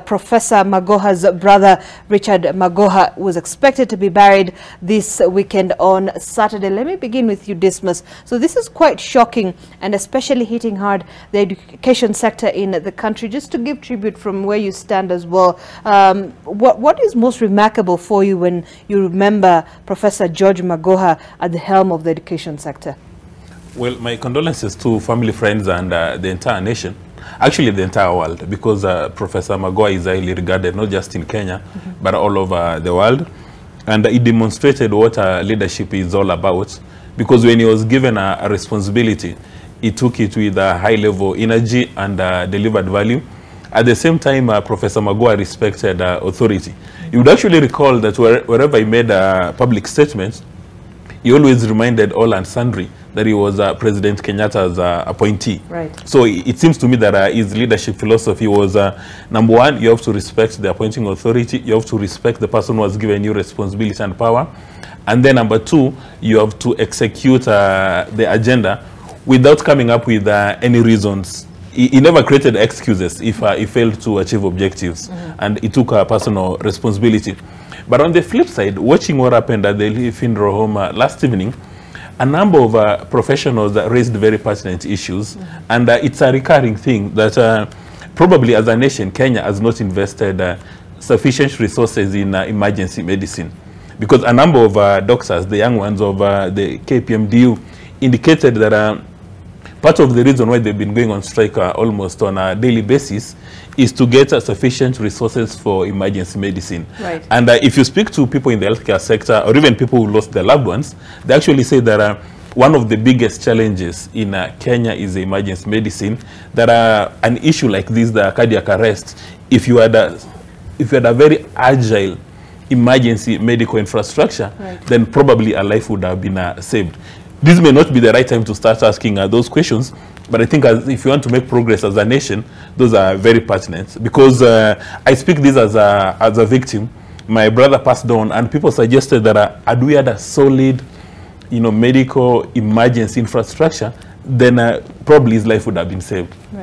Professor Magoha's brother, Richard Magoha, was expected to be buried this weekend on Saturday. Let me begin with you, Dismas. So this is quite shocking and especially hitting hard the education sector in the country. Just to give tribute from where you stand as well, what is most remarkable for you when you remember Professor George Magoha at the helm of the education sector? Well, my condolences to family, friends, and the entire nation. Actually, the entire world, because Professor Magoha is highly regarded, not just in Kenya, but all over the world. And it demonstrated what leadership is all about, because when he was given a responsibility, he took it with a high-level energy and delivered value. At the same time, Professor Magoha respected authority. You would actually recall that wherever he made public statements, he always reminded all and sundry that he was President Kenyatta's appointee. Right. So it seems to me that his leadership philosophy was, number one, you have to respect the appointing authority. You have to respect the person who has given you responsibility and power. And then number two, you have to execute the agenda without coming up with any reasons. He never created excuses if he failed to achieve objectives. And he took personal responsibility. But on the flip side, watching what happened at the funeral home last evening, a number of professionals that raised very pertinent issues. And it's a recurring thing that probably as a nation, Kenya has not invested sufficient resources in emergency medicine. Because a number of doctors, the young ones of the KPMDU, indicated that part of the reason why they've been going on strike almost on a daily basis is to get sufficient resources for emergency medicine. Right. And if you speak to people in the healthcare sector, or even people who lost their loved ones, they actually say that one of the biggest challenges in Kenya is emergency medicine. That an issue like this, the cardiac arrest, if you had a very agile emergency medical infrastructure, right, then probably a life would have been saved. This may not be the right time to start asking those questions, but I think if you want to make progress as a nation, those are very pertinent. Because I speak this as a victim. My brother passed on, and people suggested that had we had a solid, medical emergency infrastructure, then probably his life would have been saved. Right.